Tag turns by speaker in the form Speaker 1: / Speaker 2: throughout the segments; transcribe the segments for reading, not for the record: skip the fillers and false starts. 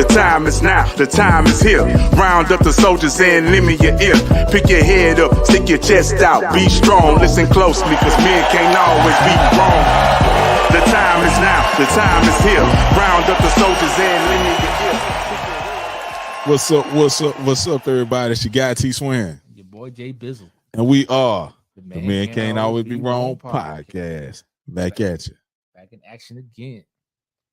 Speaker 1: The time is now, the time is here. Round up the soldiers and lend me your ear. Pick your head up, stick your chest out, be strong. Listen closely, cause men can't always be wrong. The time is now, the time is here. Round up the soldiers and lend me your ear.
Speaker 2: What's up, everybody? It's your guy T Swin.
Speaker 3: Your boy Jay Bizzle.
Speaker 2: And we are the Man Can't Always Be Wrong podcast. Back at you.
Speaker 3: Back in action again.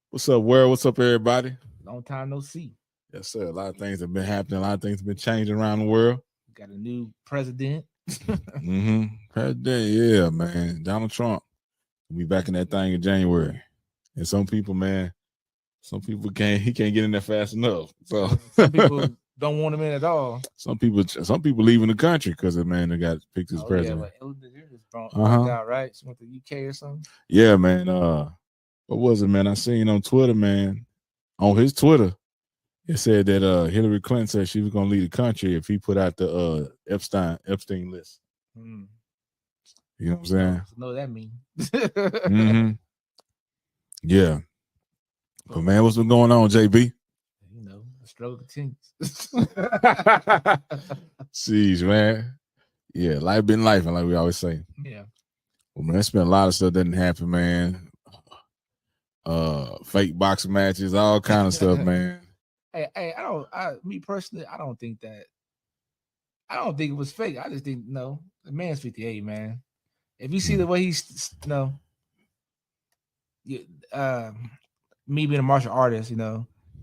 Speaker 2: What's up, world? What's up, everybody?
Speaker 3: Long time no see.
Speaker 2: Yes, sir. A lot of things have been happening. A lot of things have been changing around the world.
Speaker 3: We got a new president.
Speaker 2: President, yeah, man. Donald Trump will be back in that thing in January. And some people, man, he can't get in there fast enough. So
Speaker 3: some people don't want him in at all.
Speaker 2: Some people leaving the country because man, they got picked as president.
Speaker 3: Yeah, right? She went to the UK or something.
Speaker 2: Yeah, man. What was it, man? I seen on Twitter, man. On his Twitter, it said that Hillary Clinton said she was gonna leave the country if he put out the Epstein list. You know what I'm saying?
Speaker 3: Know what that means.
Speaker 2: Yeah. But man, what's been going on, JB?
Speaker 3: You know, the struggle continues.
Speaker 2: Jeez, man. Yeah, life been life, and like we always say.
Speaker 3: Yeah.
Speaker 2: Well, man, it's been a lot of stuff that didn't happen, man. Fake boxing matches, all kind of stuff, man.
Speaker 3: Hey, me personally, I don't think it was fake. I just think, no, the man's 58, man. If you see the way he's, me being a martial artist,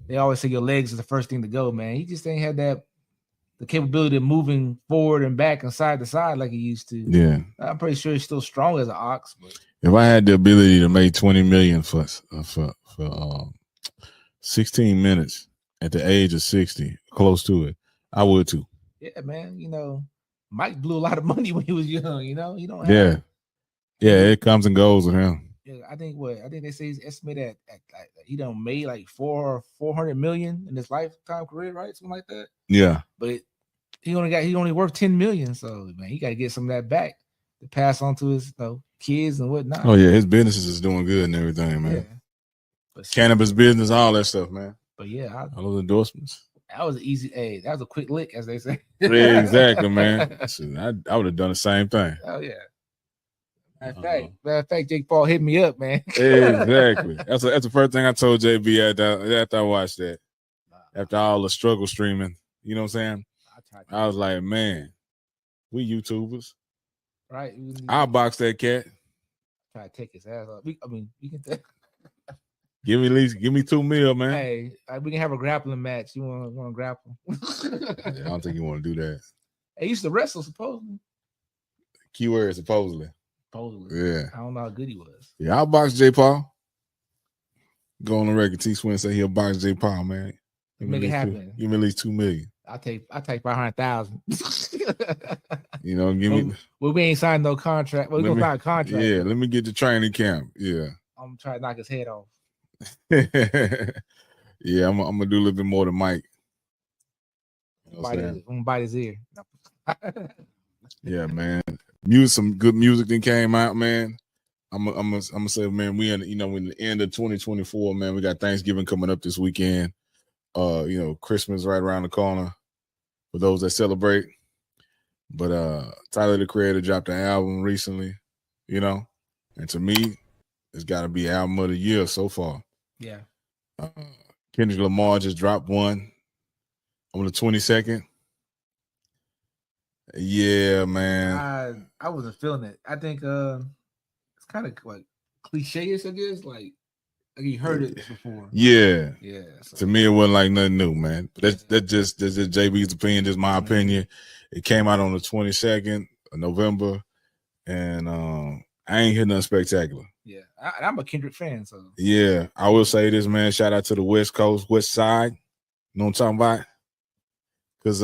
Speaker 3: they always say your legs is the first thing to go, man. He just ain't had the capability of moving forward and back and side to side like he used to.
Speaker 2: Yeah.
Speaker 3: I'm pretty sure he's still strong as an ox. But
Speaker 2: if I had the ability to make $20 million for 16 minutes at the age of 60, close to it, I would too.
Speaker 3: Yeah, man. Mike blew a lot of money when he was young. You don't.
Speaker 2: Yeah, it comes and goes with him.
Speaker 3: Yeah, I think they say he's estimated at he done made like $400 million in his lifetime career, right? Something like that.
Speaker 2: Yeah,
Speaker 3: but he only worth $10 million, so man, he got to get some of that back to pass on to his kids and whatnot.
Speaker 2: Oh yeah, his business is doing good and everything, man. Yeah. But cannabis business, all that stuff, man.
Speaker 3: But yeah,
Speaker 2: all those endorsements.
Speaker 3: That was easy. That was a quick lick, as they say.
Speaker 2: Yeah, exactly, man. I would have done the same thing.
Speaker 3: Oh yeah. Matter of fact, Jake Paul hit me up, man.
Speaker 2: Exactly. That's the first thing I told JB after I watched that. After all the struggle streaming, you know what I'm saying? I was like, man, we YouTubers.
Speaker 3: Right.
Speaker 2: I'll box that cat.
Speaker 3: Try to take his ass off. We can
Speaker 2: give me $2 million, man.
Speaker 3: Hey, we can have a grappling match. You want to grapple?
Speaker 2: I don't think you want to do that.
Speaker 3: He used to wrestle, supposedly.
Speaker 2: Keyword supposedly. Yeah.
Speaker 3: I don't know how good he was.
Speaker 2: Yeah, I'll box J. Paul. Go on the record. T Swin say he'll box J. Paul, man.
Speaker 3: Make it happen.
Speaker 2: Give me at least $2 million.
Speaker 3: I'll take 500,000.
Speaker 2: Give me.
Speaker 3: Well, we ain't signed no contract. Well, we gonna sign a contract.
Speaker 2: Yeah, let me get the training camp. Yeah.
Speaker 3: I'm gonna try to knock his head off.
Speaker 2: Yeah, I'm gonna do a little bit more than Mike.
Speaker 3: I'm gonna bite his ear.
Speaker 2: Yeah, man. Some good music that came out, man. I'm gonna say, man, we in the end of 2024, man. We got Thanksgiving coming up this weekend. Christmas right around the corner for those that celebrate. But Tyler the Creator dropped an album recently, and to me, it's got to be album of the year so far.
Speaker 3: Yeah.
Speaker 2: Kendrick Lamar just dropped one on the 22nd. Yeah, man.
Speaker 3: I wasn't feeling it. I think it's kind of like cliche-ish, I guess. Like you heard it before.
Speaker 2: Yeah.
Speaker 3: Yeah. So.
Speaker 2: To me, it wasn't like nothing new, man. That's just JB's opinion, just my opinion. It came out on the 22nd of November, and I ain't hear nothing spectacular.
Speaker 3: Yeah, I'm a Kendrick fan, so.
Speaker 2: Yeah, I will say this, man. Shout out to the West Coast, West Side. You know what I'm talking about? Because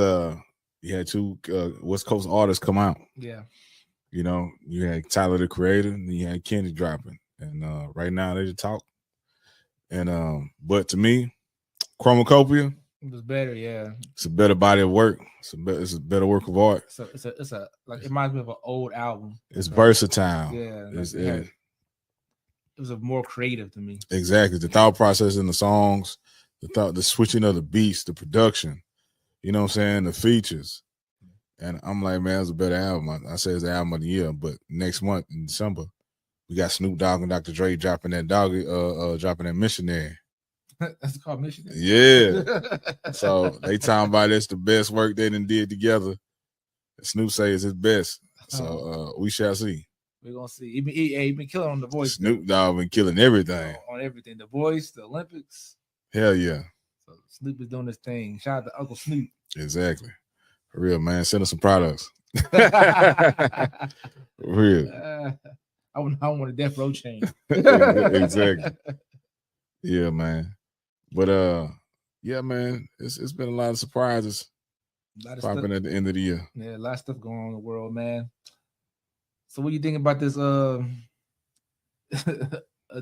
Speaker 2: you had two West Coast artists come out.
Speaker 3: Yeah.
Speaker 2: You had Tyler the Creator, and you had Kendrick dropping. And right now they just talk. And but to me, Chromacopia,
Speaker 3: it was better, yeah.
Speaker 2: It's a better body of work. It's a better work of art.
Speaker 3: So it's a like it reminds me of an old album.
Speaker 2: It's versatile.
Speaker 3: Yeah. It was a more creative to me.
Speaker 2: Exactly. The thought process in the songs, the switching of the beats, the production, you know what I'm saying, the features. And I'm like, man, it's a better album. I say it's the album of the year, but next month in December, we got Snoop Dogg and Dr. Dre dropping that Missionary.
Speaker 3: That's called Missionary.
Speaker 2: Yeah. So they talking about it's the best work they done did together. Snoop says it's best. So we shall see.
Speaker 3: We're gonna see. He been killing on The Voice.
Speaker 2: Snoop Dogg been killing everything.
Speaker 3: On everything. The Voice, the Olympics.
Speaker 2: Hell yeah.
Speaker 3: So Snoop is doing this thing. Shout out to Uncle Snoop.
Speaker 2: Exactly. For real, man. Send us some products. For real.
Speaker 3: I want a death row chain.
Speaker 2: Exactly. Yeah, man. But yeah, man, it's been a lot of surprises popping at the end of the year.
Speaker 3: Yeah, a lot of stuff going on in the world, man. So what do you think about this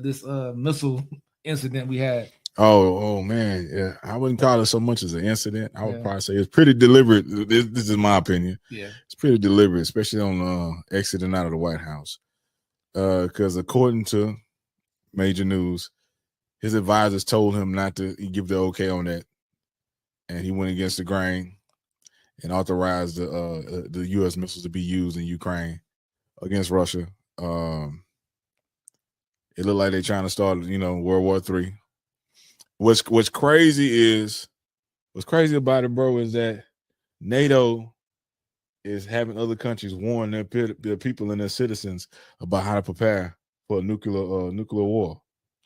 Speaker 3: this missile incident we had?
Speaker 2: Oh man, yeah. I wouldn't call it so much as an incident. I would probably say it's pretty deliberate. This is my opinion.
Speaker 3: Yeah,
Speaker 2: it's pretty deliberate, especially on exiting out of the White House. Because according to major news, his advisors told him not to give the okay on that, and he went against the grain and authorized the U.S. missiles to be used in Ukraine against Russia. It looked like they're trying to start, World War III. What's crazy about it, bro, is that NATO is having other countries warn their people and their citizens about how to prepare for a nuclear war.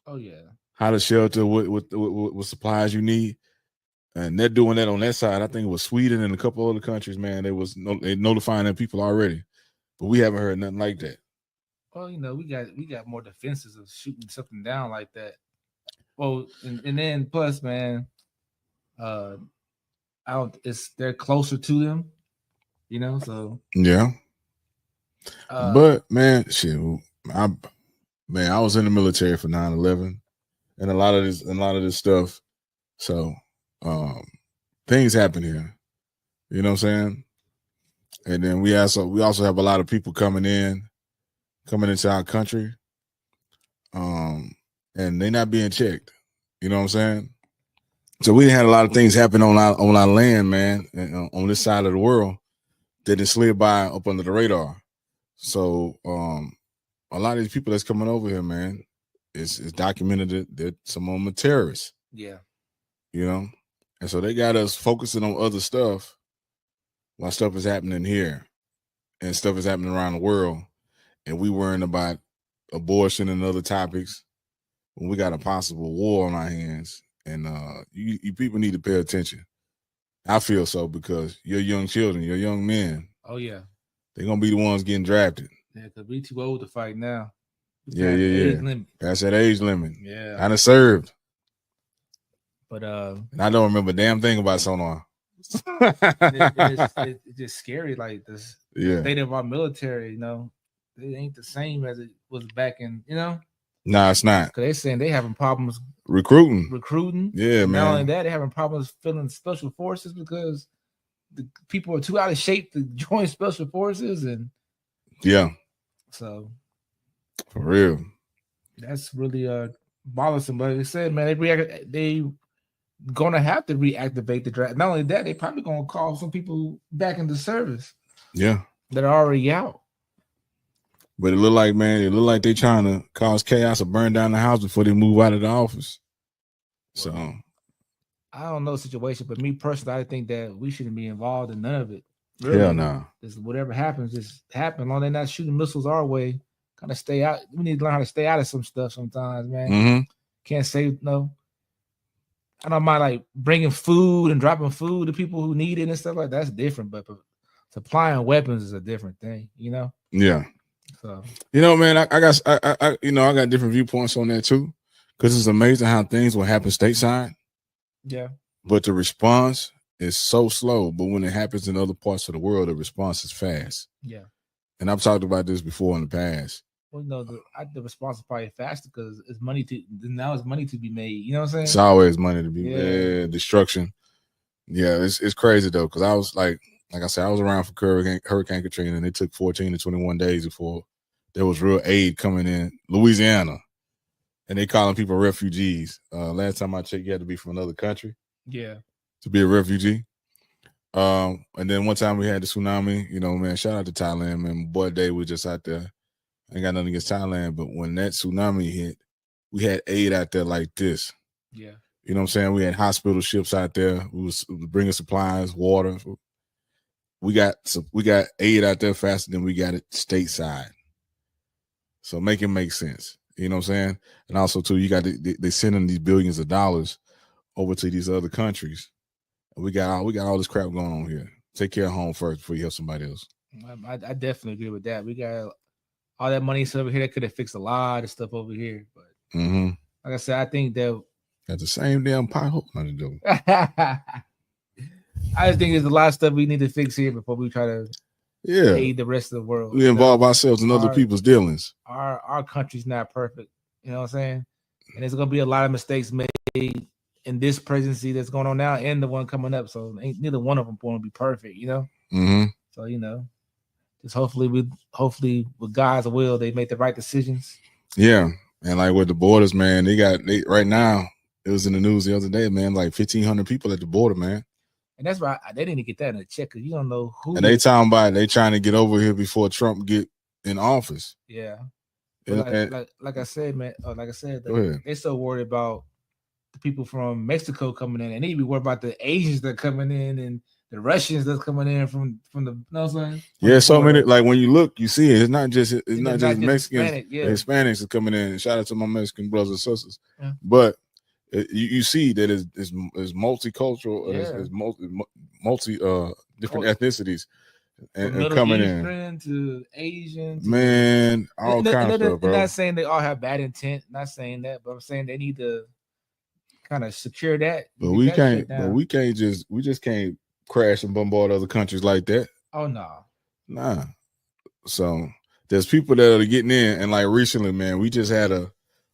Speaker 3: Oh yeah,
Speaker 2: how to shelter, what supplies you need, and they're doing that on that side. I think it was Sweden and a couple other countries. Man, they notifying their people already, but we haven't heard nothing like that.
Speaker 3: Well, we got more defenses of shooting something down like that. Well, and then plus, man, they're closer to them, so
Speaker 2: yeah. But man, shit, I was in the military for 9/11 and a lot of this stuff. So things happen here. You know what I'm saying? And then we also have a lot of people coming into our country. And they're not being checked. You know what I'm saying? So we had a lot of things happen on our land, man, and on this side of the world that it slid by up under the radar. So a lot of these people that's coming over here, man, it's documented that some of them are terrorists.
Speaker 3: Yeah.
Speaker 2: And so they got us focusing on other stuff while stuff is happening here and stuff is happening around the world. And we worrying about abortion and other topics when we got a possible war on our hands. And you people need to pay attention. I feel so, because your young children, your young men.
Speaker 3: Oh yeah.
Speaker 2: They're gonna be the ones getting drafted.
Speaker 3: Yeah, because we too old to fight now.
Speaker 2: Yeah. That's that age limit.
Speaker 3: Yeah.
Speaker 2: I done served.
Speaker 3: But
Speaker 2: and I don't remember a damn thing about sonar.
Speaker 3: it's just scary, like this.
Speaker 2: Yeah.
Speaker 3: State of our military, it ain't the same as it was back in,
Speaker 2: Nah, it's not.
Speaker 3: Because they're saying they having problems
Speaker 2: recruiting. Yeah, man.
Speaker 3: Not only that, they're having problems filling special forces because the people are too out of shape to join special forces, and
Speaker 2: yeah.
Speaker 3: So
Speaker 2: for real,
Speaker 3: that's really bothersome. But they said, man, they gonna have to reactivate the draft. Not only that, they probably gonna call some people back into service.
Speaker 2: Yeah, that
Speaker 3: are already out.
Speaker 2: But it look like they trying to cause chaos or burn down the house before they move out of the office. So
Speaker 3: I don't know the situation, but me personally, I think that we shouldn't be involved in none of it. Really.
Speaker 2: Hell no.
Speaker 3: Whatever happens, just happen. Long as they're not shooting missiles our way, kind of stay out. We need to learn how to stay out of some stuff sometimes, man.
Speaker 2: Mm-hmm.
Speaker 3: Can't say no. I don't mind like bringing food and dropping food to people who need it and stuff like that. That's different, but supplying weapons is a different thing,
Speaker 2: Yeah.
Speaker 3: So
Speaker 2: man, I got different viewpoints on that too, because it's amazing how things will happen stateside.
Speaker 3: Yeah.
Speaker 2: But the response is so slow. But when it happens in other parts of the world, the response is fast.
Speaker 3: Yeah.
Speaker 2: And I've talked about this before in the past.
Speaker 3: Well, the response is probably faster because it's money to be made. You know what I'm saying?
Speaker 2: It's always money to be made. Destruction. Yeah, it's crazy though, because I was like I said, I was around for Hurricane Katrina, and it took 14 to 21 days before there was real aid coming in Louisiana. and they calling people refugees. Last time I checked, you had to be from another country
Speaker 3: Yeah.
Speaker 2: to be a refugee. And then one time we had the tsunami. You know, man, shout out to Thailand, man. My boy Dave was just out there. I ain't got nothing against Thailand, but when that tsunami hit, we had aid out there like this.
Speaker 3: Yeah.
Speaker 2: You know what I'm saying? We had hospital ships out there. We was bringing supplies, water. We got aid out there faster than we got it stateside. So make it make sense. You know what I'm saying? And also too, you got they sending these billions of dollars over to these other countries. And we got all this crap going on here. Take care of home first before you help somebody else.
Speaker 3: I definitely agree with that. We got all that money over here that could have fixed a lot of stuff over here. But like I said, I think that
Speaker 2: got the same damn pothole. Not a joke.
Speaker 3: I just think there's a lot of stuff we need to fix here before we try to aid the rest of the world.
Speaker 2: We involve ourselves in other people's dealings.
Speaker 3: Our country's not perfect. You know what I'm saying? And there's gonna be a lot of mistakes made in this presidency that's going on now and the one coming up. So ain't neither one of them going to be perfect, you know? So, you know, just hopefully with God's will, they make the right decisions. Yeah.
Speaker 2: And like with the borders, man, they right now, it was in the news the other day, man, like 1,500 people at the border, man.
Speaker 3: And that's why they didn't get that in a check because you don't know who.
Speaker 2: And they talking about they trying to get over here before Trump get in office.
Speaker 3: Yeah.
Speaker 2: Like
Speaker 3: I said, man, they're so worried about the people from Mexico coming in, and they be worried about the Asians that are coming in and the Russians that's coming in from the. You know what I'm saying?
Speaker 2: Yeah, so many. Like when you look, you see it. It's not just Mexicans.
Speaker 3: Hispanic, yeah.
Speaker 2: Hispanics are coming in. Shout out to my Mexican brothers and sisters.
Speaker 3: Yeah.
Speaker 2: But you see that it's multicultural.
Speaker 3: Yeah.
Speaker 2: It's multi different ethnicities and
Speaker 3: coming
Speaker 2: in
Speaker 3: to Asians.
Speaker 2: Man, all kinds of stuff, bro.
Speaker 3: I'm not saying they all have bad intent. Not saying that, but I'm saying they need to kind of secure that.
Speaker 2: But we just can't crash and bombard other countries like that.
Speaker 3: Oh no.
Speaker 2: Nah. So there's people that are getting in, and like recently, man, we just had a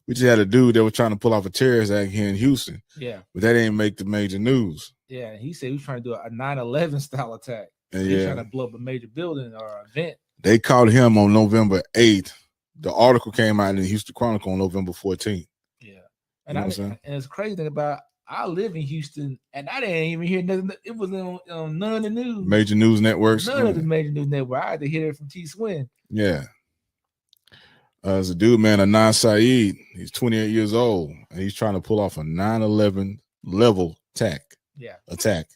Speaker 2: dude that was trying to pull off a terrorist act here in Houston.
Speaker 3: Yeah.
Speaker 2: But that didn't make the major news.
Speaker 3: Yeah, he said he was trying to do a 9/11 style attack.
Speaker 2: And
Speaker 3: he's trying to blow up a major building or event.
Speaker 2: They caught him on November 8th. The article came out in the Houston Chronicle on November 14th.
Speaker 3: Yeah. And and it's crazy thing about I live in Houston and I didn't even hear nothing. It was on none of the news.
Speaker 2: Major news networks.
Speaker 3: None of the major news networks. I had to hear it from T. Swin.
Speaker 2: Yeah. There's a dude, man, Anan Saeed. He's 28 years old, and he's trying to pull off a 9/11 level attack.
Speaker 3: Yeah.
Speaker 2: Attack.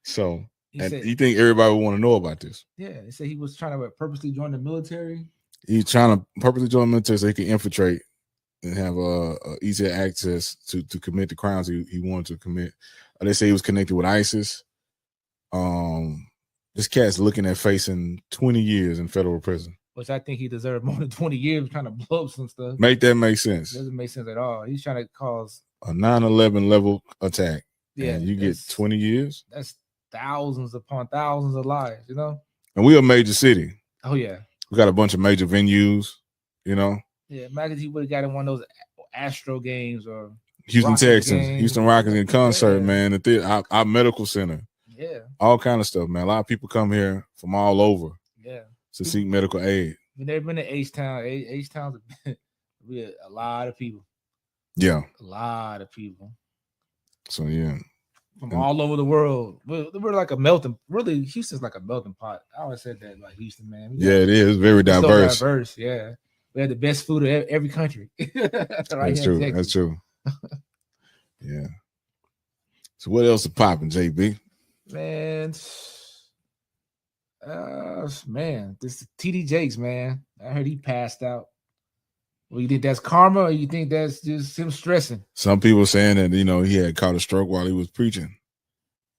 Speaker 2: So, you think everybody would want to know about this?
Speaker 3: Yeah. They said he was trying to purposely join the military.
Speaker 2: He's trying to purposely join the military so he can infiltrate and have easier access to commit the crimes he wanted to commit. They say he was connected with ISIS. This cat's looking at facing 20 years in federal prison.
Speaker 3: Which I think he deserved more than 20 years trying to blow up some stuff.
Speaker 2: Make that make sense.
Speaker 3: It doesn't make sense at all. He's trying to cause
Speaker 2: a 9/11 level attack.
Speaker 3: Yeah.
Speaker 2: And you get 20 years.
Speaker 3: That's thousands upon thousands of lives, you know?
Speaker 2: And we're a major city.
Speaker 3: Oh, yeah.
Speaker 2: We got a bunch of major venues, you know?
Speaker 3: Yeah, imagine he would have got in one of those Astro games or
Speaker 2: Houston Texans, Houston Rockets in concert, man. Our medical center.
Speaker 3: Yeah.
Speaker 2: All kind of stuff, man. A lot of people come here from all over.
Speaker 3: Yeah.
Speaker 2: To seek medical aid.
Speaker 3: We've never been to H-Town. H-Town's we a lot of people.
Speaker 2: Yeah.
Speaker 3: A lot of people.
Speaker 2: So, yeah.
Speaker 3: From all over the world. We're like a melting, really, Houston's like a melting pot. I always said that, like Houston, man.
Speaker 2: It is. Very diverse.
Speaker 3: So diverse, yeah. We have the best food of every country.
Speaker 2: That's true. That's true. Yeah. So what else is popping, JB?
Speaker 3: Man, this TD Jakes, man. I heard he passed out. Well, you think that's karma or you think that's just him stressing?
Speaker 2: Some people saying that, he had caught a stroke while he was preaching.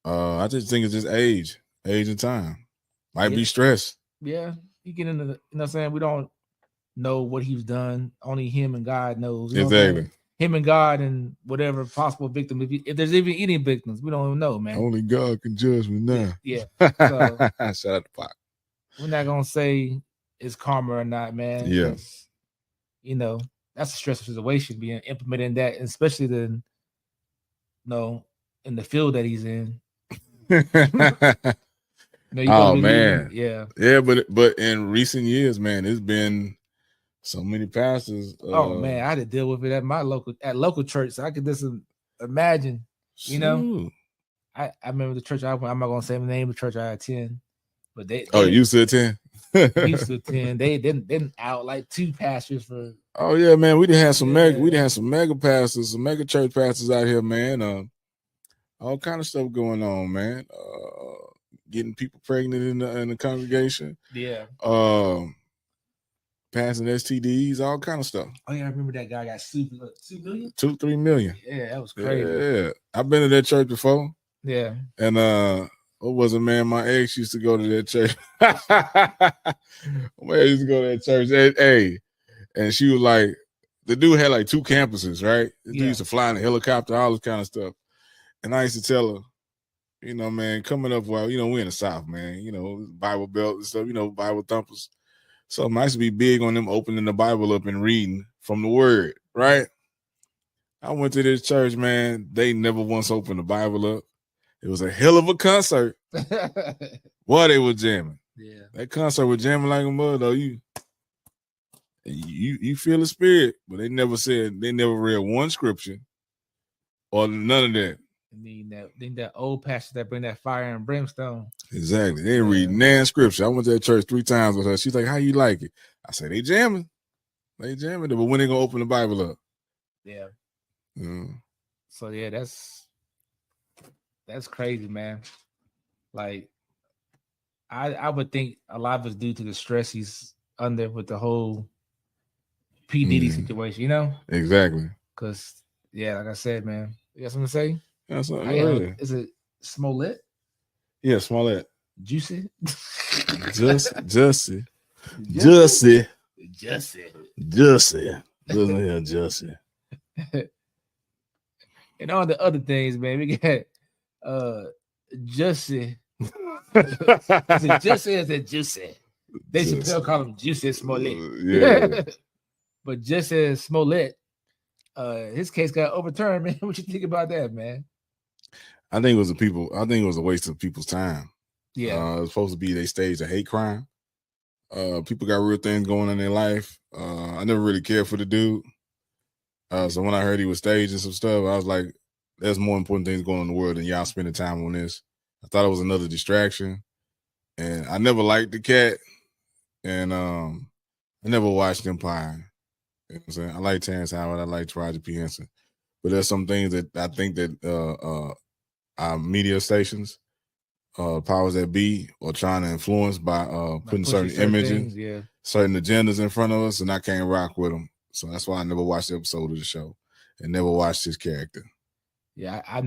Speaker 2: I just think it's just age and time. Might be stress.
Speaker 3: Yeah. You get into the, what I'm saying? We don't know what he's done. Only him and God knows.
Speaker 2: Exactly.
Speaker 3: Him and God and whatever possible victim. If there's even any victims, we don't even know, man.
Speaker 2: Only God can judge me now.
Speaker 3: Yeah.
Speaker 2: So, shout out to Pac.
Speaker 3: We're not gonna say it's karma or not, man.
Speaker 2: Yeah.
Speaker 3: That's a stressful situation being implemented in that, especially in the field that he's in.
Speaker 2: Oh man.
Speaker 3: Yeah.
Speaker 2: Yeah, but in recent years, man, it's been So many pastors.
Speaker 3: Oh man, I had to deal with it at my local church. So I could just imagine, you know. I remember the church I went. I'm not gonna say the name of the church I attend, but they
Speaker 2: used to attend.
Speaker 3: Used to attend. They didn't out like 2 pastors for.
Speaker 2: Oh yeah, man. We didn't have some mega pastors, some mega church pastors out here, man. All kind of stuff going on, man. Getting people pregnant in the congregation.
Speaker 3: Yeah.
Speaker 2: Passing STDs, all kind of stuff.
Speaker 3: Oh yeah, I remember that guy got sued. 2 million?
Speaker 2: 2-3 million.
Speaker 3: Yeah, that was crazy.
Speaker 2: Yeah, I've been to that church before.
Speaker 3: Yeah.
Speaker 2: And what was it, man? My ex used to go to that church. My ex used to go to that church. And she was like, the dude had like 2 campuses, right? The dude used to fly in a helicopter, all this kind of stuff. And I used to tell her, you know, man, coming up, well, you know, we're in the South, man, you know, Bible Belt and stuff, you know, Bible thumpers. So I used to be big on them opening the Bible up and reading from the Word, right? I went to this church, man. They never once opened the Bible up. It was a hell of a concert. Boy, they were jamming. Yeah, that concert was jamming like a mother, though. You feel the spirit, but they never read one scripture or none of that.
Speaker 3: Need that old pastor that bring that fire and brimstone.
Speaker 2: Exactly. They didn't read nan scripture. I went to that church 3 times with her. She's like, how you like it? I said, they jamming. They jamming. But when they gonna open the Bible up?
Speaker 3: Yeah. So yeah, that's crazy, man. Like I would think a lot of it's due to the stress he's under with the whole P. Diddy situation, you know?
Speaker 2: Exactly.
Speaker 3: Because yeah, like I said, man. You got something to say?
Speaker 2: That's what
Speaker 3: is it Smollett?
Speaker 2: Yeah, Smollett.
Speaker 3: Jussie.
Speaker 2: Jussie. Doesn't hear Jussie.
Speaker 3: And all the other things, man. We got Jussie. Is it Jussie or is it Juicy? They should still call him Jussie Smollett.
Speaker 2: Yeah.
Speaker 3: But Jussie Smollett, his case got overturned, man. What you think about that, man?
Speaker 2: I think it was a waste of people's time.
Speaker 3: Yeah.
Speaker 2: It was supposed to be they staged a hate crime. People got real things going on in their life. I never really cared for the dude. So when I heard he was staging some stuff, I was like, there's more important things going on in the world than y'all spending time on this. I thought it was another distraction. And I never liked the cat. And I never watched Empire. You know what I'm saying? I like Terrence Howard. I like Taraji P. Henson. But there's some things that I think that our media stations, powers that be, are trying to influence by putting certain images, certain agendas in front of us, and I can't rock with them. So that's why I never watched the episode of the show and never watched his character.
Speaker 3: Yeah, I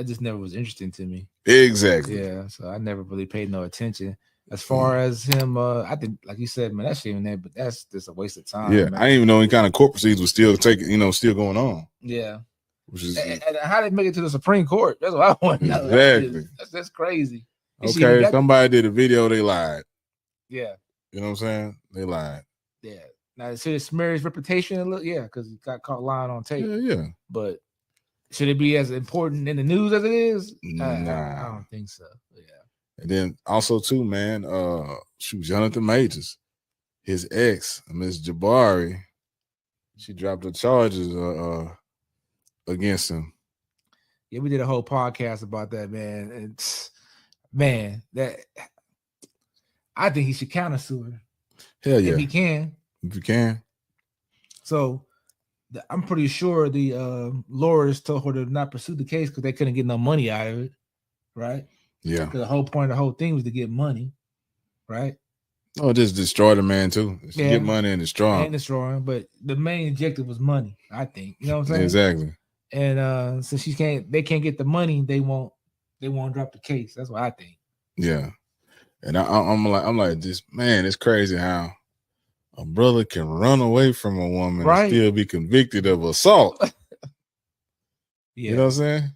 Speaker 3: just never was interesting to me.
Speaker 2: Exactly.
Speaker 3: Yeah, so I never really paid no attention. As far as him, I think, like you said, man, that's even there, but that's just a waste of time.
Speaker 2: Yeah, man. I didn't even know any kind of court proceedings was still still going on.
Speaker 3: Yeah.
Speaker 2: Which is,
Speaker 3: and how did they make it to the Supreme Court? That's what I want to know.
Speaker 2: Exactly.
Speaker 3: That's crazy.
Speaker 2: Okay, somebody did a video, they lied.
Speaker 3: Yeah.
Speaker 2: You know what I'm saying? They lied.
Speaker 3: Yeah. Now, should it smear his reputation a little? Yeah, because he got caught lying on tape.
Speaker 2: Yeah.
Speaker 3: But should it be as important in the news as it is?
Speaker 2: Nah.
Speaker 3: I don't think so. Yeah.
Speaker 2: And then also too, man, Jonathan Majors, his ex, Miss Jabari, she dropped the charges against him.
Speaker 3: Yeah, we did a whole podcast about that, man. And man, that I think he should countersue her.
Speaker 2: Hell yeah.
Speaker 3: If he can.
Speaker 2: If you can. So
Speaker 3: I'm pretty sure the lawyers told her to not pursue the case because they couldn't get no money out of it, right?
Speaker 2: Yeah.
Speaker 3: Because the whole point of the whole thing was to get money, right?
Speaker 2: Oh, just destroy the man too. Get money and destroy him.
Speaker 3: And destroy him, but the main objective was money, I think. You know what I'm saying?
Speaker 2: Exactly.
Speaker 3: And since they can't get the money, they won't drop the case. That's what I think.
Speaker 2: Yeah. And I'm like, this man, it's crazy how a brother can run away from a woman and still be convicted of assault.
Speaker 3: Yeah.
Speaker 2: You know what I'm saying?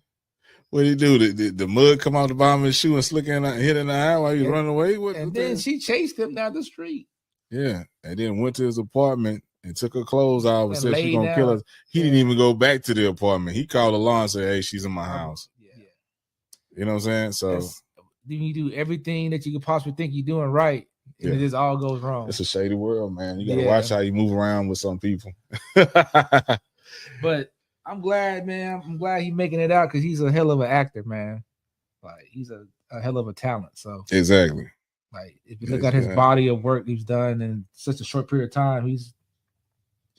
Speaker 2: What did he do? The mud come out the bottom of his shoe and slick in hit in the eye while he was running away?
Speaker 3: Then she chased him down the street.
Speaker 2: Yeah. And then went to his apartment and took her clothes off and said she's going to kill us. He didn't even go back to the apartment. He called the law and said, hey, she's in my house. Yeah. You know what I'm saying? So
Speaker 3: then you do everything that you could possibly think you're doing right. And it just all goes wrong.
Speaker 2: It's a shady world, man. You gotta watch how you move around with some people.
Speaker 3: But I'm glad, man. I'm glad he's making it out because he's a hell of an actor, man. Like he's a hell of a talent. So
Speaker 2: exactly.
Speaker 3: Like if you look at his body of work he's done in such a short period of time, he's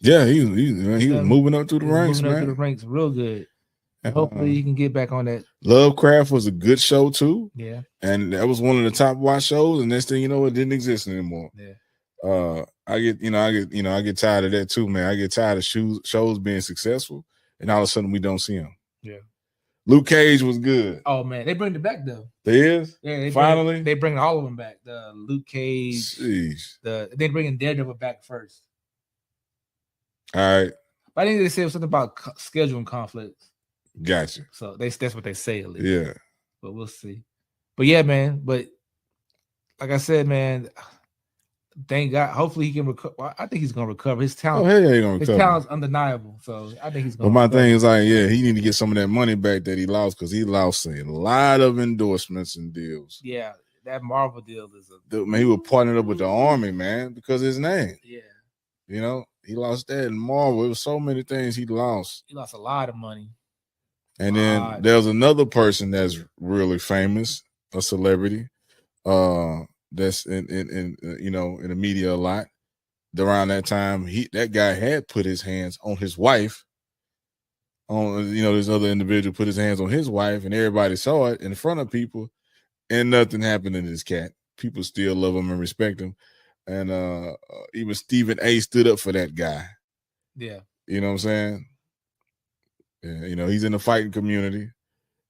Speaker 2: moving up through the ranks, man.
Speaker 3: Through the ranks real good. Hopefully he can get back on that.
Speaker 2: Lovecraft was a good show too.
Speaker 3: Yeah.
Speaker 2: And that was one of the top watch shows. And next thing you know, it didn't exist anymore.
Speaker 3: Yeah.
Speaker 2: I get tired of that too, man. I get tired of shows being successful, and all of a sudden we don't see them.
Speaker 3: Yeah.
Speaker 2: Luke Cage was good.
Speaker 3: Oh man, they bring it back though.
Speaker 2: They is?
Speaker 3: Yeah.
Speaker 2: Finally,
Speaker 3: they bring all of them back. The Luke Cage.
Speaker 2: Jeez.
Speaker 3: They bringing Daredevil back first.
Speaker 2: All right.
Speaker 3: But I think they said something about scheduling conflicts.
Speaker 2: Gotcha.
Speaker 3: So that's what they say at least.
Speaker 2: Yeah.
Speaker 3: But we'll see. But yeah, man. But like I said, man, thank God. Hopefully he can recover. I think he's gonna recover. His talent.
Speaker 2: Oh, hell yeah, he's gonna recover.
Speaker 3: His talent's undeniable. So I think he's gonna.
Speaker 2: But my
Speaker 3: recover.
Speaker 2: thing is like, yeah, he need to get some of that money back that he lost because he lost a lot of endorsements and deals.
Speaker 3: Yeah, that Marvel deal is
Speaker 2: man. He was partnered up with the Army, man, because of his name.
Speaker 3: Yeah.
Speaker 2: You know, he lost that in Marvel. It was so many things he lost.
Speaker 3: He lost a lot of money.
Speaker 2: And then there's another person that's really famous, a celebrity, that's in the media a lot. Around that time, that guy had put his hands on his wife. This other individual put his hands on his wife, and everybody saw it in front of people, and nothing happened to this cat. People still love him and respect him. And even Stephen A. stood up for that guy.
Speaker 3: Yeah.
Speaker 2: You know what I'm saying? Yeah, he's in the fighting community,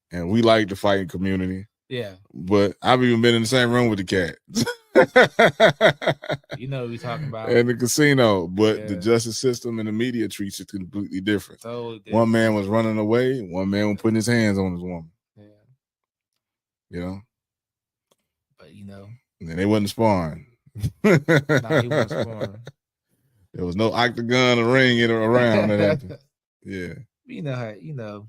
Speaker 2: and we like the fighting community.
Speaker 3: Yeah.
Speaker 2: But I've even been in the same room with the cat.
Speaker 3: You know what we're talking about.
Speaker 2: In the casino. But the justice system and the media treats it completely different.
Speaker 3: So
Speaker 2: one man was running away, one man was putting his hands on his woman.
Speaker 3: Yeah.
Speaker 2: You know?
Speaker 3: But
Speaker 2: and they wasn't sparring.
Speaker 3: Nah, he wasn't sparring.
Speaker 2: There was no octagon or ring around that happened. Yeah.
Speaker 3: You know how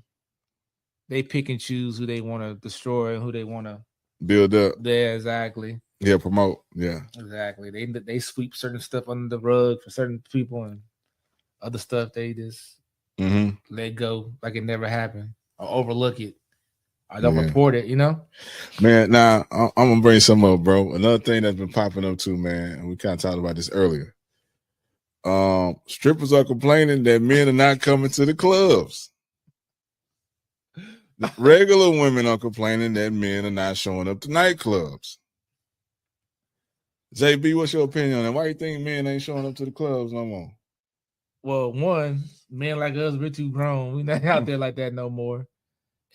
Speaker 3: they pick and choose who they want to destroy and who they want to
Speaker 2: build up.
Speaker 3: Yeah, exactly.
Speaker 2: Yeah, promote. Yeah,
Speaker 3: exactly. They sweep certain stuff under the rug for certain people, and other stuff they just let go like it never happened or overlook it. I don't report it.
Speaker 2: Man. Now I'm gonna bring some up, bro. Another thing that's been popping up too, man, and we kind of talked about this earlier. Strippers are complaining that men are not coming to the clubs. Regular women are complaining that men are not showing up to nightclubs. JB, what's your opinion on that? Why do you think men ain't showing up to the clubs no more?
Speaker 3: Well, one, men like us, we're too grown. We're not out there like that no more.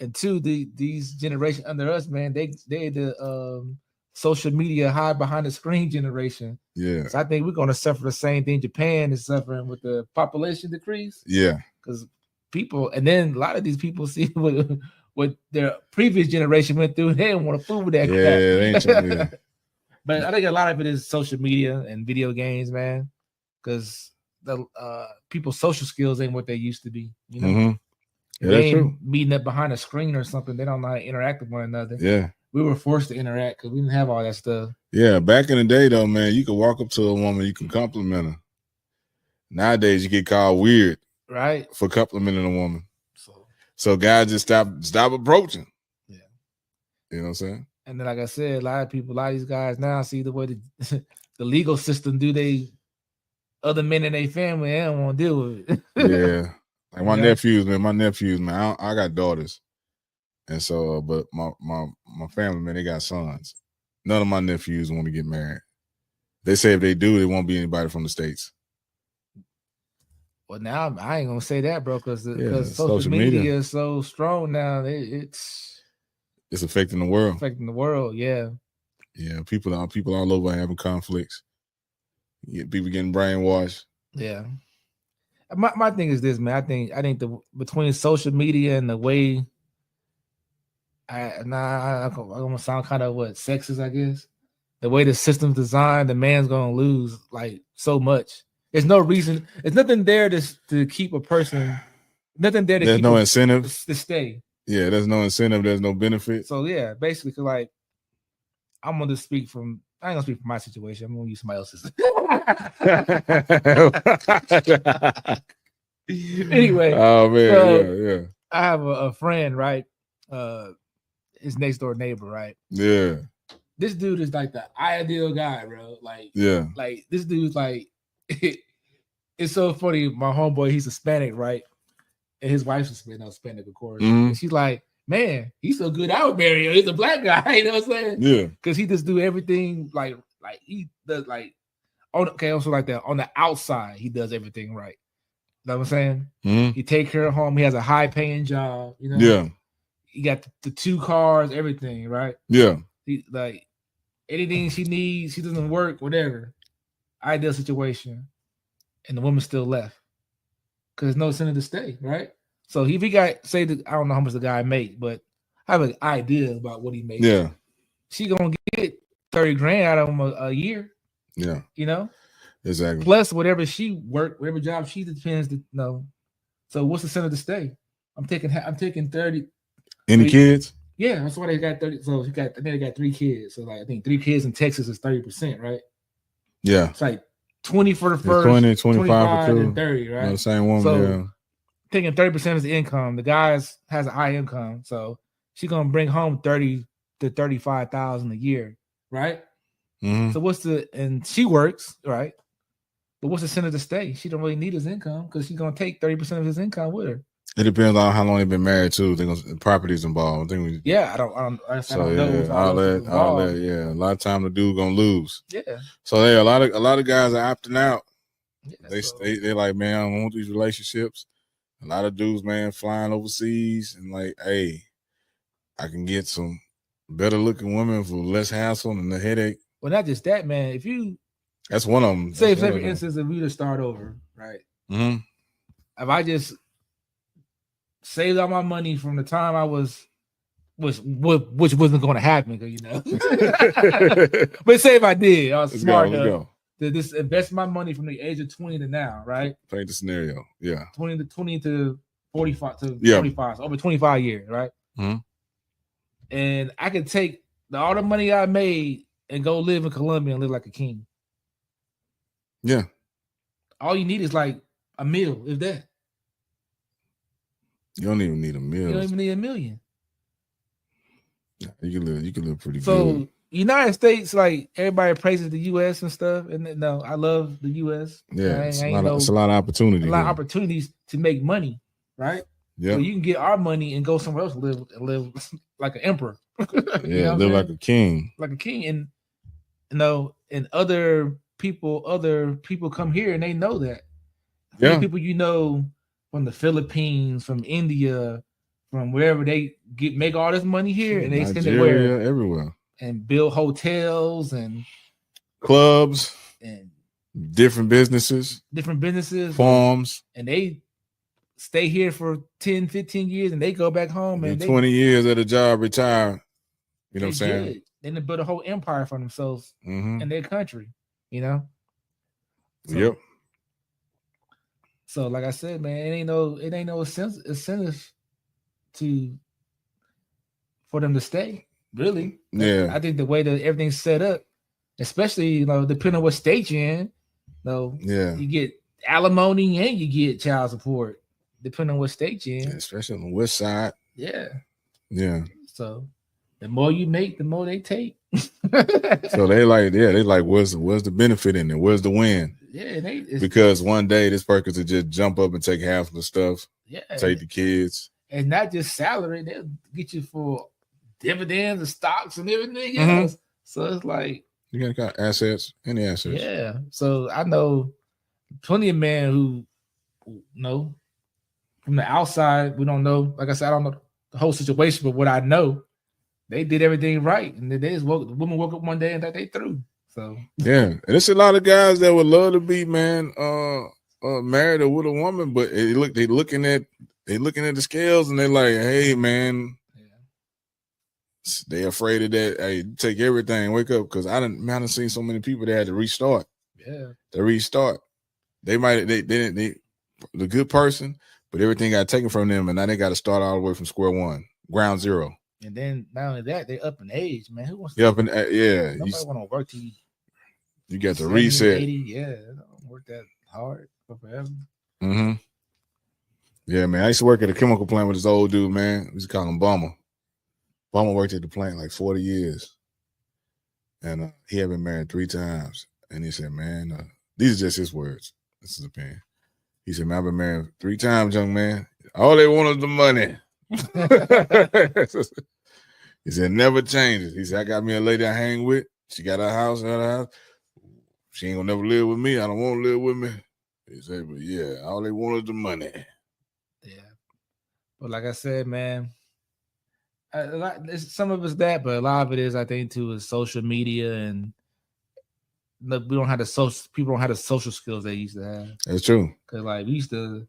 Speaker 3: And two, these generation under us, man, they the social media hide behind the screen generation.
Speaker 2: Yeah.
Speaker 3: So I think we're gonna suffer the same thing Japan is suffering with the population decrease.
Speaker 2: Yeah.
Speaker 3: Because people, and then a lot of these people see what their previous generation went through, they don't want to fool with that crap.
Speaker 2: Yeah.
Speaker 3: But I think a lot of it is social media and video games, man. Because the people's social skills ain't what they used to be.
Speaker 2: Yeah,
Speaker 3: they ain't meeting up behind a screen or something. They don't know how to interact with one another.
Speaker 2: Yeah.
Speaker 3: We were forced to interact because we didn't have all that stuff.
Speaker 2: Yeah, back in the day, though, man, you could walk up to a woman, you can compliment her. Nowadays, you get called weird,
Speaker 3: right,
Speaker 2: for complimenting a woman. So guys just stop approaching.
Speaker 3: Yeah,
Speaker 2: you know what I'm saying.
Speaker 3: And then, like I said, a lot of these guys now see the way the legal system do they other men in their family. They don't want to deal with it.
Speaker 2: Yeah, like my nephews, man. I got daughters. And so, but my family, man, they got sons. None of my nephews want to get married. They say if they do, it won't be anybody from the States.
Speaker 3: Well, now I ain't gonna say that, bro, because social media is so strong now. It's
Speaker 2: affecting the world.
Speaker 3: Yeah.
Speaker 2: Yeah, people all over having conflicts. People getting brainwashed.
Speaker 3: Yeah. My thing is this, man. I think between social media and the way. I'm gonna sound kind of sexist, I guess. The way the system's designed, the man's gonna lose like so much. There's no reason. There's nothing there to keep a person. Nothing there to
Speaker 2: there's
Speaker 3: keep
Speaker 2: no incentive
Speaker 3: to stay.
Speaker 2: Yeah, there's no incentive. There's no benefit.
Speaker 3: So yeah, basically, like I'm gonna just speak from I ain't gonna speak for my situation. I'm gonna use somebody else's. Anyway,
Speaker 2: oh man,
Speaker 3: so
Speaker 2: yeah.
Speaker 3: I have a friend, right? His next door neighbor, right?
Speaker 2: Yeah.
Speaker 3: This dude is like the ideal guy, bro. Like,
Speaker 2: Yeah.
Speaker 3: like this dude's like, it's so funny. My homeboy, he's Hispanic, right? And his wife's Hispanic, of course.
Speaker 2: Mhm.
Speaker 3: And she's like, man, he's so good. I would marry him. He's a black guy. You know what I'm saying?
Speaker 2: Yeah.
Speaker 3: Because he just do everything like he does like also like that on the outside, he does everything right. You know what I'm saying?
Speaker 2: Mhm.
Speaker 3: He take her home. He has a high paying job. You know?
Speaker 2: Yeah.
Speaker 3: He got the 2 cars, everything, right?
Speaker 2: Yeah.
Speaker 3: He like anything she needs, she doesn't work, whatever. Ideal situation. And the woman still left. Because there's no incentive to stay, right? So if he got, say, I don't know how much the guy make, but I have an idea about what he makes.
Speaker 2: Yeah.
Speaker 3: She gonna get 30 grand out of him a year.
Speaker 2: Yeah.
Speaker 3: You know?
Speaker 2: Exactly.
Speaker 3: Plus whatever she work, whatever job she depends to know. So what's the incentive to stay? I'm taking 30.
Speaker 2: Any kids?
Speaker 3: Yeah, that's why they got 30. So they got 3 kids. So like I think 3 kids in Texas is 30%, right?
Speaker 2: Yeah.
Speaker 3: It's like 20 for the first,
Speaker 2: 20, 25 for 2.
Speaker 3: and 30, right?
Speaker 2: The same woman,
Speaker 3: so,
Speaker 2: yeah.
Speaker 3: Taking 30% of his income. The guy has a high income, so she's gonna bring home 30 to 35,000 a year, right?
Speaker 2: Mm-hmm.
Speaker 3: So and she works, right? But what's the incentive to stay? She don't really need his income because she's gonna take 30% of his income with her.
Speaker 2: It depends on how long they've been married too. Property's involved. I think
Speaker 3: I don't know.
Speaker 2: All that. Yeah, a lot of time the dude gonna lose.
Speaker 3: Yeah.
Speaker 2: So a lot of guys are opting out.
Speaker 3: Yeah,
Speaker 2: They like, man, I don't want these relationships. A lot of dudes, man, flying overseas and like, hey, I can get some better looking women for less hassle and the headache.
Speaker 3: Well, not just that, man.
Speaker 2: That's one of them.
Speaker 3: Say for instance, if we to start over, right?
Speaker 2: Mm-hmm.
Speaker 3: If I just saved all my money from the time I which wasn't going to happen, you know. But say if I did, I was smart enough to just invest my money from the age of 20 to now, right?
Speaker 2: Paint the scenario, yeah.
Speaker 3: 20 to 45 to 25, so over 25 years, right?
Speaker 2: Mm-hmm.
Speaker 3: And I could take all the money I made and go live in Colombia and live like a king.
Speaker 2: Yeah.
Speaker 3: All you need is like a meal, if that.
Speaker 2: You don't even need a meal.
Speaker 3: You don't even need $1 million.
Speaker 2: You can live pretty good.
Speaker 3: So United States, like everybody praises the U.S. and stuff, and no, I love the U.S.
Speaker 2: Yeah, it's a lot of opportunity.
Speaker 3: A lot of opportunities to make money, right?
Speaker 2: Yeah,
Speaker 3: so you can get our money and go somewhere else and live like an emperor.
Speaker 2: Yeah, live like a king,
Speaker 3: and and other people come here and they know that.
Speaker 2: Yeah,
Speaker 3: people from the Philippines, from India, from wherever they make all this money here, and they send it
Speaker 2: everywhere
Speaker 3: and build hotels and
Speaker 2: clubs
Speaker 3: and
Speaker 2: different businesses, farms,
Speaker 3: and they stay here for 10, 15 years and they go back home and
Speaker 2: 20 years at a job, retire. You know what I'm saying?
Speaker 3: Then they build a whole empire for themselves in their country, you know? So,
Speaker 2: yep.
Speaker 3: So like I said, man, it ain't no incentive for them to stay, really.
Speaker 2: Yeah.
Speaker 3: I think the way that everything's set up, especially, depending on what state you're in, you get alimony and you get child support, depending on what state you're in.
Speaker 2: Yeah, especially on the west side.
Speaker 3: Yeah.
Speaker 2: Yeah.
Speaker 3: So the more you make, the more they take.
Speaker 2: So they like, where's the benefit in it? Where's the win?
Speaker 3: Yeah,
Speaker 2: because one day this person could just jump up and take half of the stuff.
Speaker 3: Yeah,
Speaker 2: take the kids,
Speaker 3: and not just salary. They'll get you for dividends and stocks and everything else. So it's like
Speaker 2: you got assets, any assets.
Speaker 3: Yeah. So I know plenty of men who know from the outside. We don't know. Like I said, I don't know the whole situation, but what I know, they did everything right, and they just the woman woke up one day and that they threw. So
Speaker 2: yeah, and it's a lot of guys that would love to be married or with a woman, but they looking at the scales and they're like, hey man, they afraid of that. Hey, take everything, wake up, because I done seen so many people that had to restart.
Speaker 3: Yeah,
Speaker 2: they the good person, but everything got taken from them, and now they got to start all the way from square one, ground zero.
Speaker 3: And then not only that, they up in age, man. Who wants
Speaker 2: to up in
Speaker 3: nobody want to work till
Speaker 2: you got to
Speaker 3: 70,
Speaker 2: reset.
Speaker 3: 80, yeah, don't work that hard for forever.
Speaker 2: Mm-hmm. Yeah, man. I used to work at a chemical plant with this old dude, man. We used to call him Bummer. Bummer worked at the plant like 40 years. And he had been married 3 times. And he said, man, these are just his words. This is his opinion. He said, man, I've been married 3 times, young man. All they want is the money. He said, never changes. He said, I got me a lady I hang with. She got her house. She ain't gonna never live with me. I don't want to live with me. He said, but yeah, all they want is the money.
Speaker 3: Yeah. But like I said, man, some of it's that, but a lot of it is, I think, too, is social media, and look, people don't have the social skills they used to have.
Speaker 2: That's true.
Speaker 3: Because like we used to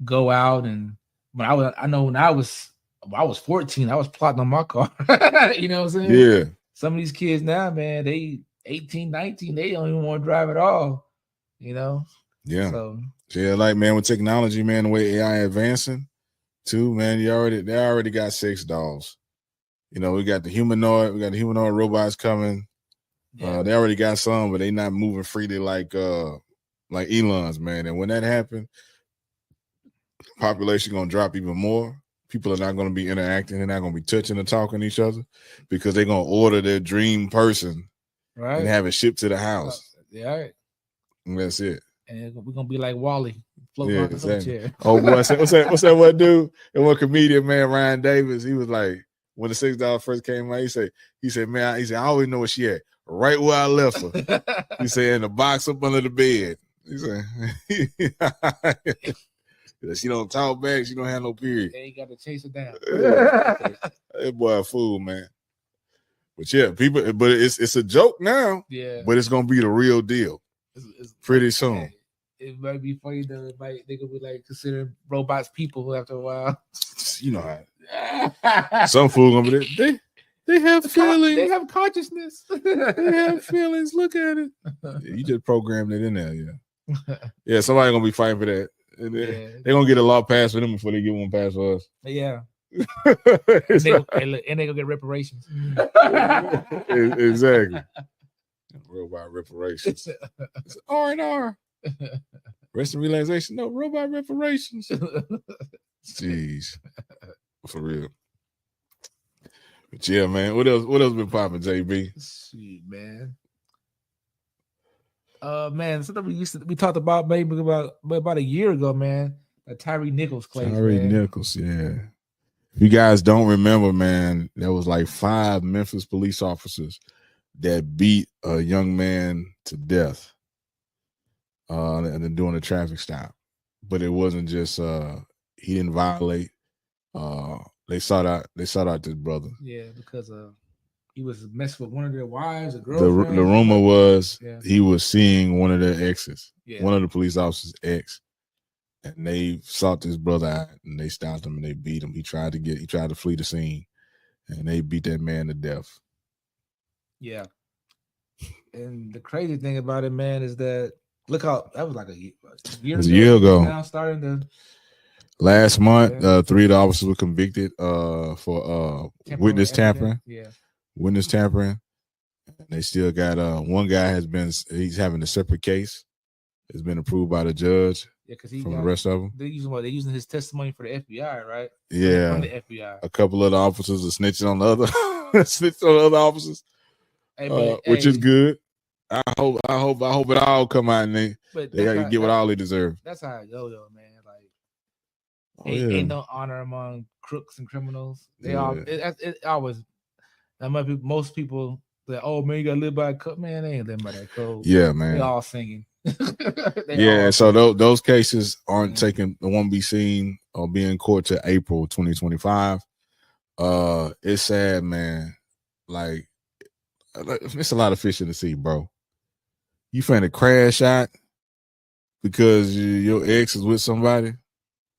Speaker 3: go out, and when I was 14, I was plotting on my car. You know what I'm saying?
Speaker 2: Yeah.
Speaker 3: Some of these kids now, man, they 18, 19, they don't even want to drive at all. You know?
Speaker 2: Yeah.
Speaker 3: So
Speaker 2: yeah, like, man, with technology, man, the way AI advancing too, man, they already got sex dolls. You know, we got the humanoid robots coming. Yeah. They already got some, but they not moving freely like Elon's, man. And when that happens, population gonna drop even more. People are not gonna be interacting, they're not gonna be touching and talking to each other because they're gonna order their dream person and have it shipped to the house.
Speaker 3: Yeah, right.
Speaker 2: And that's it.
Speaker 3: And we're gonna be like Wally, floating on the chair.
Speaker 2: Oh boy, what's that one dude? And one comedian, man, Ryan Davis, he was like, when the $6 first came out, he said, man, I always know where she at. Right where I left her. He said, in the box up under the bed. He said, she don't talk back, she don't have no period.
Speaker 3: They ain't got to chase her down.
Speaker 2: That boy a fool, man. But yeah, but it's a joke now.
Speaker 3: Yeah.
Speaker 2: But it's gonna be the real deal. It's pretty soon.
Speaker 3: It might be funny though. They could be like considering robots people after a while.
Speaker 2: You know how some fool gonna be there. They have feelings.
Speaker 3: They have consciousness.
Speaker 2: They have feelings. Look at it. Yeah, you just programmed it in there. Yeah. Yeah, somebody gonna be fighting for that. And they're gonna get a law passed for them before they get one passed for us.
Speaker 3: Yeah. and they gonna get reparations.
Speaker 2: Exactly. Robot reparations. It's R&R. Rest and relaxation. No, robot reparations. Jeez. For real. But yeah, man. What else been popping, JB?
Speaker 3: Sweet, man. Man, something we talked about maybe about a year ago, man. A Tyree Nichols case.
Speaker 2: Nichols, yeah. If you guys don't remember, man, there was like 5 Memphis police officers that beat a young man to death and then doing a traffic stop. But it wasn't just he didn't violate. They sought out this brother.
Speaker 3: Yeah, because he was messing with one of their wives or
Speaker 2: The
Speaker 3: girlfriends.
Speaker 2: rumor was he was seeing one of their exes, one of the police officers' ex. And they sought this brother out and they stopped him and they beat him. He tried to flee the scene and they beat that man to death. Yeah.
Speaker 3: And the crazy thing about it, man, is that look how that was like a year.
Speaker 2: It was a year ago.
Speaker 3: Now starting to
Speaker 2: last month, 3 of the officers were convicted for witness tampering.
Speaker 3: Yeah.
Speaker 2: Witness tampering. And they still got one guy he's having a separate case. It's been approved by the judge. Yeah, because the rest of them.
Speaker 3: They're using his testimony for the FBI, right?
Speaker 2: Yeah.
Speaker 3: From the FBI.
Speaker 2: A couple of the officers are snitching on the other officers. Hey, which is good. I hope it all come out and they gotta get what all they deserve.
Speaker 3: That's how it go though, man. Like ain't no honor among crooks and criminals. They it always most people that, oh man, you gotta live by a code. Man, they ain't living by that code.
Speaker 2: Yeah, man.
Speaker 3: They all singing.
Speaker 2: So those cases won't be seen or be in court till April 2025. It's sad, man. Like, it's a lot of fish in the sea, bro. You finna crash out because your ex is with somebody.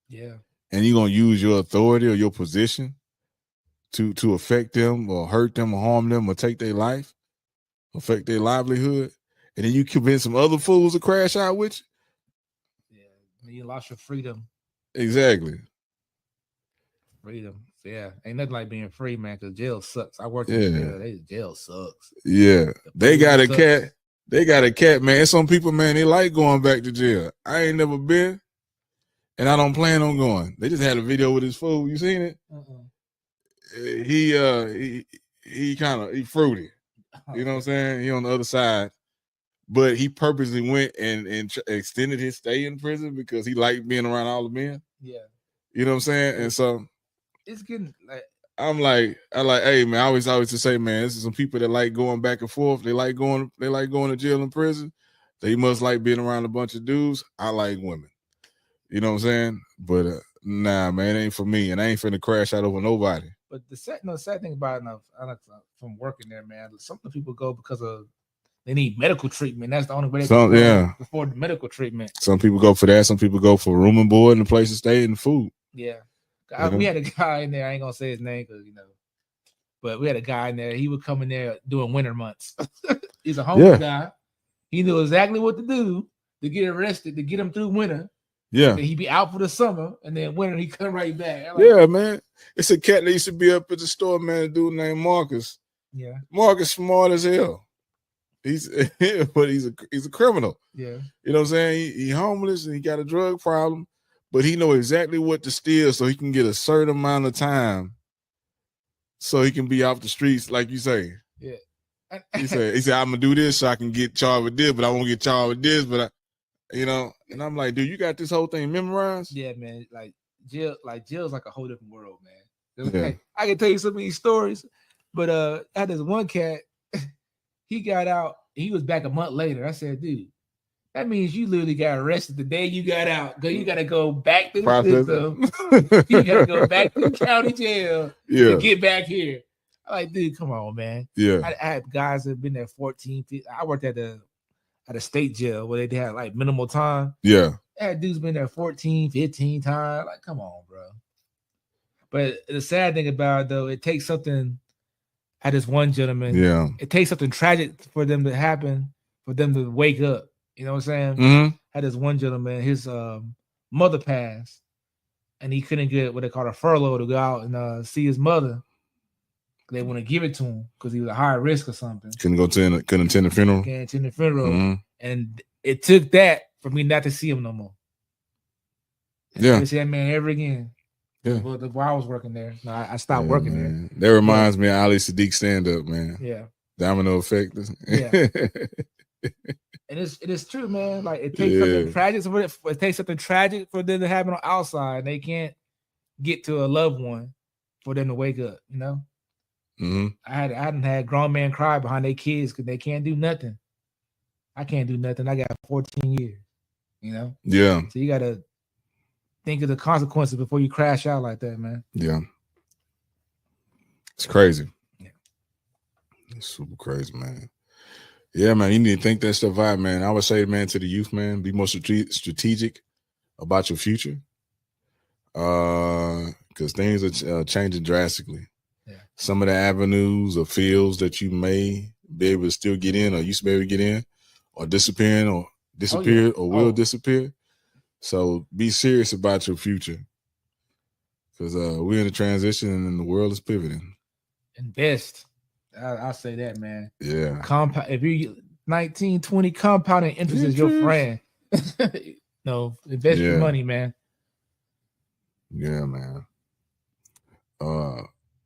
Speaker 3: Yeah.
Speaker 2: And you're gonna use your authority or your position to affect them or hurt them or harm them or take their life, affect their livelihood. And then you convince some other fools to crash out with you.
Speaker 3: Yeah, you lost your freedom.
Speaker 2: Exactly.
Speaker 3: Freedom. So yeah, ain't nothing like being free, man, because jail sucks. I worked in jail. Jail sucks.
Speaker 2: Yeah. They got a
Speaker 3: sucks.
Speaker 2: cat. They got a cat, man. And some people, man, they like going back to jail. I ain't never been, and I don't plan on going. They just had a video with his food. You seen it? He kind of fruity. You know what I'm saying? He on the other side. But he purposely went and extended his stay in prison because he liked being around all the men.
Speaker 3: Yeah.
Speaker 2: You know what I'm saying? And so
Speaker 3: it's getting like
Speaker 2: hey man, I always to say, man, this is some people that like going back and forth. They like going to jail and prison. They must like being around a bunch of dudes. I like women. You know what I'm saying? But nah, man, it ain't for me, and I ain't finna crash out over nobody.
Speaker 3: But the sad thing about it, from working there, man, some of the people go because of they need medical treatment. That's the only way they can afford the medical treatment.
Speaker 2: Some people go for that. Some people go for room and board and a place to stay and food.
Speaker 3: Yeah. We had a guy in there. I ain't gonna say his name because but we had a guy in there. He would come in there doing winter months. He's a homeless guy. He knew exactly what to do to get arrested to get him through winter.
Speaker 2: Yeah,
Speaker 3: he'd be out for the summer, and then winter he come right back.
Speaker 2: Man. It's a cat that used to be up at the store, man. A dude named Marcus.
Speaker 3: Yeah,
Speaker 2: Marcus smart as hell. He's a criminal.
Speaker 3: Yeah,
Speaker 2: you know what I'm saying. He homeless and he got a drug problem, but he know exactly what to steal so he can get a certain amount of time, so he can be off the streets, like you say.
Speaker 3: Yeah,
Speaker 2: he said I'm gonna do this so I can get charged with this, but I won't get charged with this, but And I'm like, dude, you got this whole thing memorized?
Speaker 3: Yeah, man. Jail's like a whole different world, man. Yeah. I can tell you some of these stories, but I had this one cat. He got out. He was back a month later. I said, dude, that means you literally got arrested the day you got out. Because you got to go back to the system. You got to go back to the county jail to get back here. I'm like, dude, come on, man.
Speaker 2: Yeah.
Speaker 3: I had guys that have been there 14, 15. I worked at a state jail where they had like minimal time.
Speaker 2: Yeah.
Speaker 3: I had dudes been there 14, 15 times. Like, come on, bro. But the sad thing about it, though, it takes something. I had this one gentleman.
Speaker 2: Yeah.
Speaker 3: It takes something tragic for them to happen, for them to wake up. You know what I'm saying?
Speaker 2: Mm-hmm.
Speaker 3: I had this one gentleman, his mother passed, and he couldn't get what they call a furlough to go out and see his mother. They want to give it to him because he was a high risk or something.
Speaker 2: Couldn't attend the funeral.
Speaker 3: Can't attend the funeral. And it took that for me not to see him no more. And I didn't see that man ever again.
Speaker 2: Yeah.
Speaker 3: While I was working there. No, I stopped working there.
Speaker 2: That reminds me of Ali Sadiq stand-up, man.
Speaker 3: Yeah.
Speaker 2: Domino effect.
Speaker 3: Yeah. And it is true, man. Like it takes something tragic. It takes something tragic for them to happen on outside. They can't get to a loved one for them to wake up, you know?
Speaker 2: Mm-hmm.
Speaker 3: I hadn't had grown men cry behind their kids because they can't do nothing. I can't do nothing. I got 14 years, you know?
Speaker 2: Yeah.
Speaker 3: So you got to think of the consequences before you crash out like that, man.
Speaker 2: Yeah. It's crazy.
Speaker 3: Yeah.
Speaker 2: It's super crazy, man. Yeah, man. You need to think that stuff out, man. I would say, man, to the youth, man, be more strategic about your future. Because things are changing drastically.
Speaker 3: Yeah.
Speaker 2: Some of the avenues or fields that you may be able to still get in or used to be able to get in or disappearing or disappeared or will disappear. So be serious about your future because we're in a transition and the world is pivoting.
Speaker 3: Invest. I'll say that, man.
Speaker 2: Yeah.
Speaker 3: Compound. If you 19, 20, compounding interest is your friend. No, invest your money, man.
Speaker 2: Yeah, man.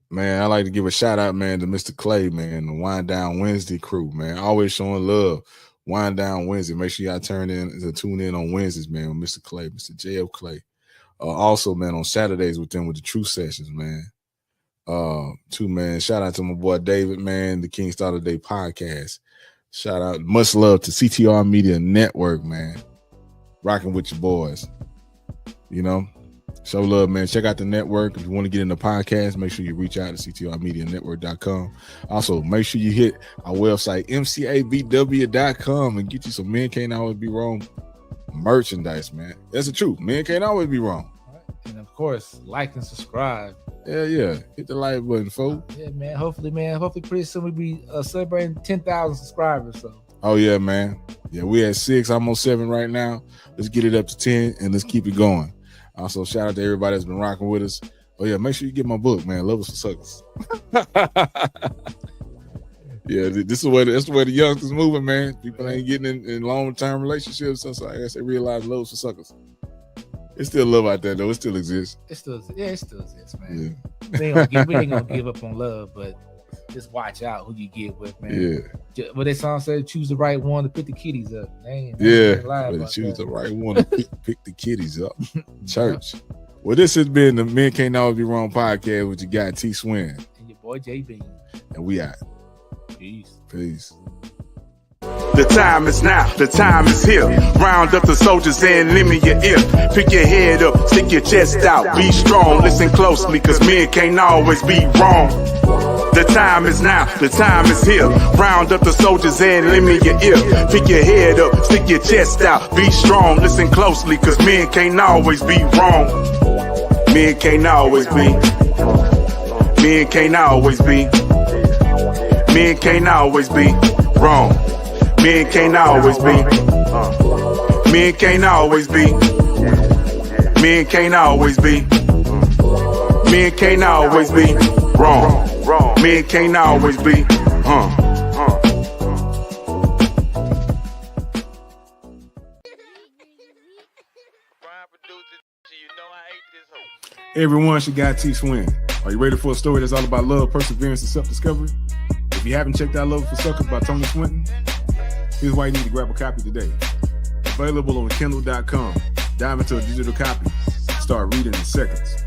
Speaker 2: Man, I like to give a shout out, man, to Mr. Clay, man, the Wind Down Wednesday crew, man. Always showing love. Wind Down Wednesday. Make sure y'all tune in on Wednesdays, man, with Mr. Clay, Mr. J.F. Clay. Also, man, on Saturdays with them with the True Sessions, man. Too, man. Shout out to my boy David, man, the King Star Today podcast. Shout out, much love to CTR Media Network, man. Rocking with your boys. You know, show love, man. Check out the network. If you want to get in the podcast, make sure you reach out to ctrmedianetwork.com. Also, make sure you hit our website, MCABW.com, and get you some Men Can't Always Be Wrong merchandise, man. That's the truth. Men can't always be wrong.
Speaker 3: And of course, like and subscribe.
Speaker 2: Yeah. Hit the like button, folks.
Speaker 3: Yeah, man. Hopefully pretty soon we'll be celebrating 10,000 subscribers. So.
Speaker 2: Oh, yeah, man. Yeah, we're at 6, almost 7 right now. Let's get it up to 10 and let's keep it going. Also, shout out to everybody that's been rocking with us. Oh yeah, make sure you get my book, man. Love is for Suckers. Yeah, that's the way the youngsters moving, man. People ain't getting in long-term relationships, so I guess they realize love is for suckers. It's still love out there, though. It still exists.
Speaker 3: It still exists, man. Yeah. We ain't gonna give up on love, but just watch out who you get with, man. Yeah. What that song said, choose the right one to pick the kitties up.
Speaker 2: Choose the right one to pick the kitties up. Church. Well, this has been the Men Can't Always Be Wrong podcast with your guy T Swin.
Speaker 3: And your boy JB.
Speaker 2: And we out.
Speaker 3: Peace.
Speaker 1: The time is now, the time is here. Round up the soldiers and lend me your ear. Pick your head up, stick your chest out, be strong, listen closely, cause men can't always be wrong. The time is now, the time is here. Round up the soldiers and lend me your ear. Pick your head up, stick your chest out, be strong, listen closely, cause men can't always be wrong. Men can't always be. Men can't always be. Men can't always be wrong. Men can't always be. Men can't always be. Men can't always be. Men can't always be wrong. Men can't always be.
Speaker 2: Hey everyone, it's your guy T Swin. Are you ready for a story that's all about love, perseverance, and self-discovery? If you haven't checked out Love for Suckers by Tony Swinton, here's why you need to grab a copy today. Available on Kindle.com. Dive into a digital copy. Start reading in seconds.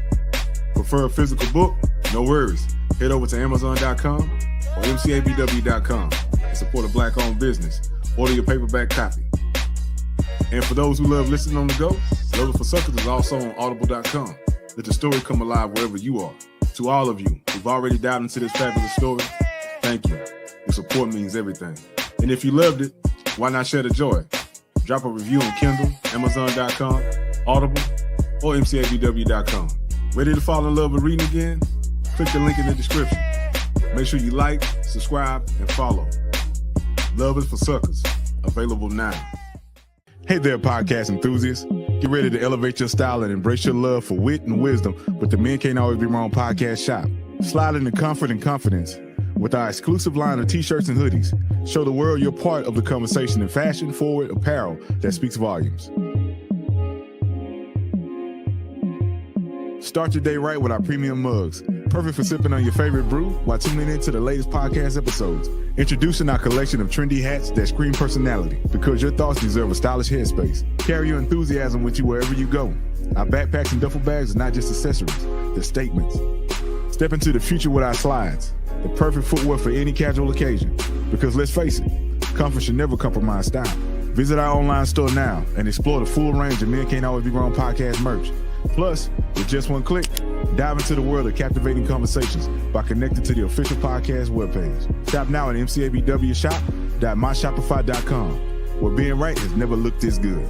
Speaker 2: Prefer a physical book? No worries. Head over to Amazon.com or MCABW.com and support a Black-owned business. Order your paperback copy. And for those who love listening on the go, Love for Suckers is also on Audible.com. Let the story come alive wherever you are. To all of you who've already dived into this fabulous story, thank you. Your support means everything. And if you loved it, why not share the joy? Drop a review on Kindle, Amazon.com, Audible, or MCABW.com. Ready to fall in love with reading again? Click the link in the description. Make sure you like, subscribe, and follow. Love is for Suckers. Available now. Hey there, podcast enthusiasts. Get ready to elevate your style and embrace your love for wit and wisdom with the Men Can't Always Be Wrong podcast shop. Slide into comfort and confidence with our exclusive line of t-shirts and hoodies. Show the world you're part of the conversation in fashion-forward apparel that speaks volumes. Start your day right with our premium mugs. Perfect for sipping on your favorite brew while tuning into the latest podcast episodes. Introducing our collection of trendy hats that scream personality, because your thoughts deserve a stylish headspace. Carry your enthusiasm with you wherever you go. Our backpacks and duffel bags are not just accessories, they're statements. Step into the future with our slides, the perfect footwear for any casual occasion. Because let's face it, comfort should never compromise style. Visit our online store now and explore the full range of Men Can't Always Be Wrong podcast merch. Plus, with just one click, dive into the world of captivating conversations by connecting to the official podcast webpage. Shop now at MCABWshop.myshopify.com, where being right has never looked this good.